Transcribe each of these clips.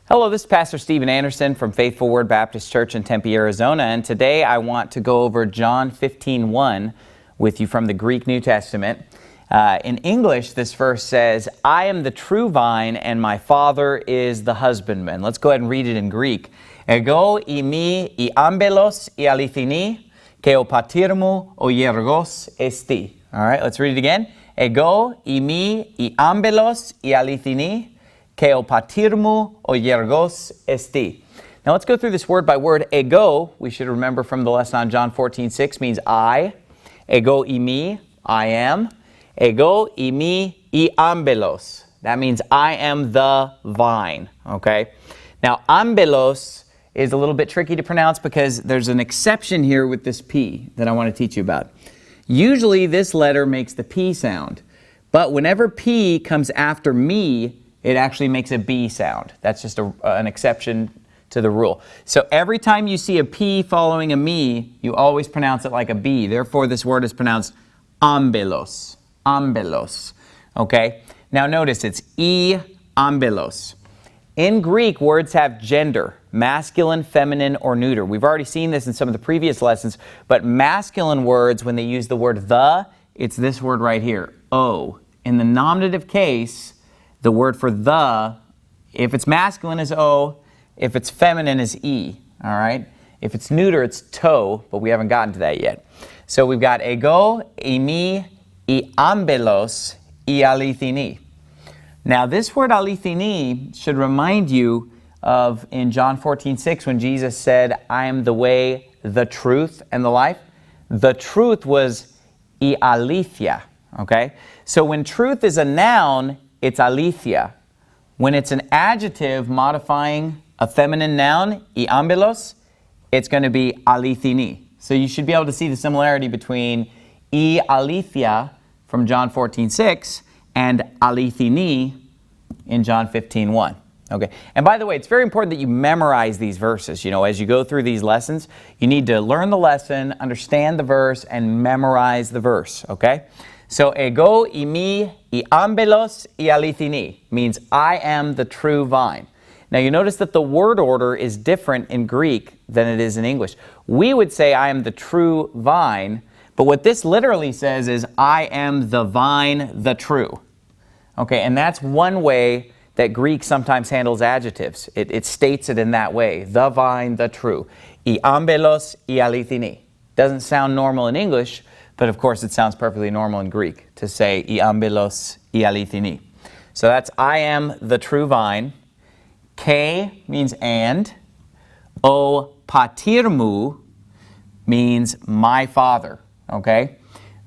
Hello, this is Pastor Stephen Anderson from Faithful Word Baptist Church in Tempe, Arizona, and today I want to go over John 15:1 with you from the Greek New Testament. In English, this verse says, "I am the true vine, and my Father is the husbandman." Let's go ahead and read it in Greek. "Ego imi I ambelos I alithini, ke o patirmu o hiergos esti." All right, let's read it again. "Ego imi I ambelos I alithini, ke o patirmu o hiergos esti." Now let's go through this word by word. Ego, we should remember from the lesson on John 14:6, means I. Ego imi, I am. Ego imi I ambelos. That means I am the vine, okay? Now, ambelos is a little bit tricky to pronounce because there's an exception here with this P that I want to teach you about. Usually this letter makes the P sound, but whenever P comes after me, it actually makes a B sound. That's just an exception to the rule. So every time you see a P following a me, you always pronounce it like a B. Therefore, this word is pronounced ambelos. Ambelos. Okay? Now notice it's I ambelos. In Greek, words have gender, masculine, feminine, or neuter. We've already seen this in some of the previous lessons, but masculine words, when they use the word the, it's this word right here, O. In the nominative case, the word for the, if it's masculine, is O. If it's feminine, is E. All right? If it's neuter, it's to, but we haven't gotten to that yet. So we've got ego, imi, I ambelos, I alithini. Now this word alithini should remind you of in John 14:6 when Jesus said, "I am the way, the truth, and the life." The truth was I alithia. Okay? So when truth is a noun, it's alithia. When it's an adjective modifying a feminine noun, I ambelos, it's going to be alithini. So you should be able to see the similarity between I alithia from John 14:6 and alithini in John 15:1. Okay. And by the way, it's very important that you memorize these verses. You know, as you go through these lessons, you need to learn the lesson, understand the verse, and memorize the verse. Okay? So, ego imi I ambelos I alithini means I am the true vine. Now, you notice that the word order is different in Greek than it is in English. We would say I am the true vine, but what this literally says is I am the vine, the true. Okay, and that's one way that Greek sometimes handles adjectives. It states it in that way, the vine, the true. I ambelos I alithini. Doesn't sound normal in English, but of course it sounds perfectly normal in Greek to say I ambelos I alithini. So that's I am the true vine. K means and. O patirmu means my father. Okay?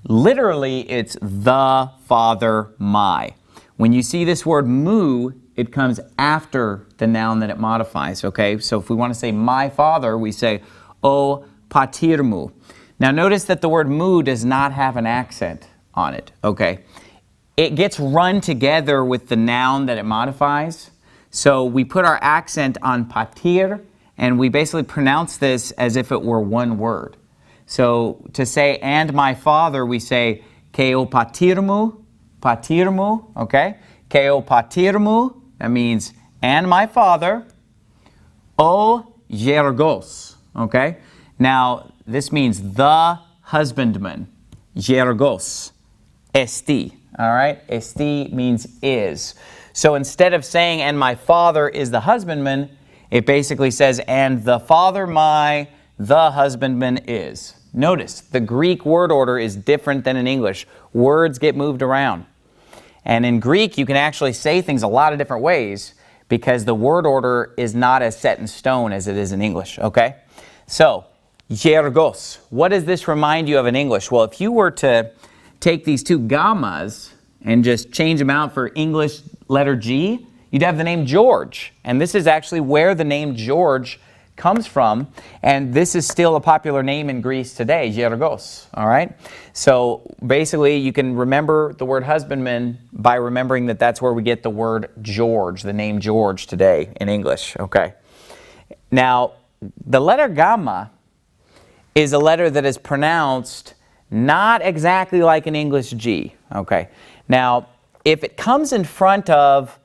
Literally, it's the father, my. When you see this word mu, it comes after the noun that it modifies. Okay? So if we want to say my father, we say o patirmu. Now notice that the word mu does not have an accent on it. Okay? It gets run together with the noun that it modifies. So we put our accent on patir, and we basically pronounce this as if it were one word. So to say, and my father, we say, ke o patirmu, patirmu, okay? Ke o patirmu, that means, and my father, o hiergos, okay? Now, this means the husbandman, hiergos, esti, all right? Esti means is. So instead of saying, and my father is the husbandman, it basically says, and the father the husbandman is. Notice, the Greek word order is different than in English. Words get moved around. And in Greek, you can actually say things a lot of different ways because the word order is not as set in stone as it is in English, okay? So, hiergos. What does this remind you of in English? Well, if you were to take these two gammas and just change them out for English letter G, you'd have the name George. And this is actually where the name George comes from. And this is still a popular name in Greece today, Hiergos. All right? So basically, you can remember the word husbandman by remembering that that's where we get the word George, the name George today in English. Okay. Now, the letter gamma is a letter that is pronounced not exactly like an English G. Okay. Now, if it comes in front of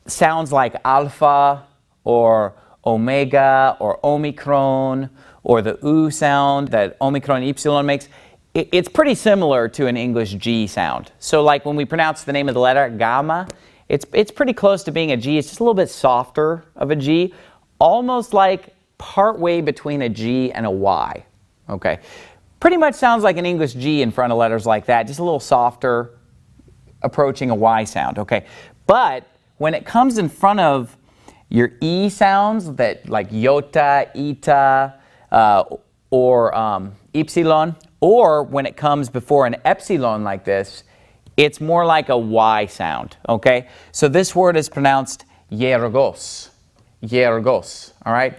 sounds like alpha or omega or omicron or the U sound that omicron epsilon makes, it's pretty similar to an English G sound. So like when we pronounce the name of the letter, gamma, it's pretty close to being a G. It's just a little bit softer of a G, almost like partway between a G and a Y. Okay, pretty much sounds like an English G in front of letters like that, just a little softer, approaching a Y sound. Okay, but when it comes in front of your E sounds, that like iota, eta, or epsilon, or when it comes before an epsilon like this, it's more like a Y sound, okay? So this word is pronounced yergos, yergos, all right?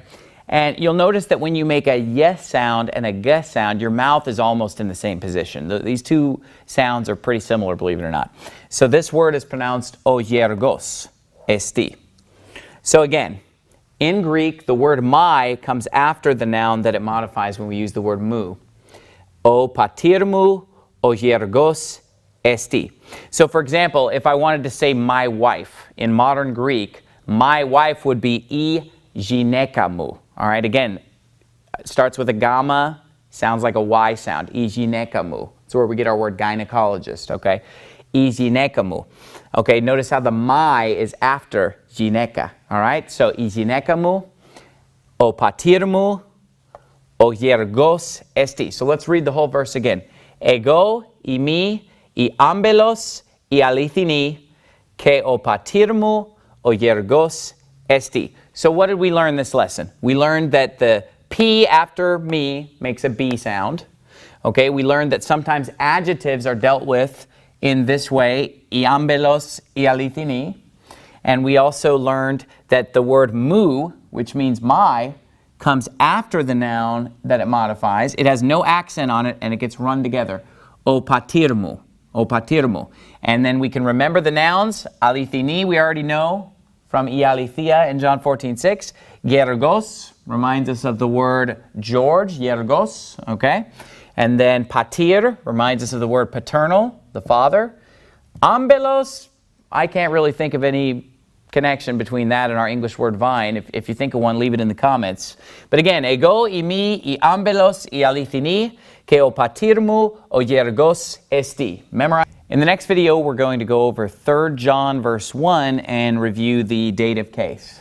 And you'll notice that when you make a yes sound and a g sound, your mouth is almost in the same position. These two sounds are pretty similar, believe it or not. So this word is pronounced o yergos, esti. So again, in Greek, the word mai comes after the noun that it modifies when we use the word mu. O patirmu, o yergos, esti. So for example, if I wanted to say my wife, in modern Greek, my wife would be I ginekamu. All right, again, it starts with a gamma, sounds like a Y sound, I ginekamu. That's where we get our word gynecologist, okay? I ginekamu. Okay, notice how the mai is after gineka, all right? So I ginekamu, o patirmu, o yergos esti. So let's read the whole verse again. Ego, imi, I ambelos, I alithini, ke o patirmu, o yergos esti. So what did we learn this lesson? We learned that the P after me makes a B sound. Okay, we learned that sometimes adjectives are dealt with in this way, I ambelos, I alithini. And we also learned that the word mu, which means my, comes after the noun that it modifies. It has no accent on it and it gets run together. O patirmu, o patirmu. And then we can remember the nouns. Alithini, we already know from I alithia in John 14:6. Yergos reminds us of the word George, yergos, okay? And then patir reminds us of the word paternal, the father. Ambelos, I can't really think of any connection between that and our English word vine. If you think of one, leave it in the comments. But again, ego, imi, I ambelos, I alithini, ke o patirmu, o yergos esti. Memorize. In the next video, we're going to go over 3 John verse 1 and review the dative case.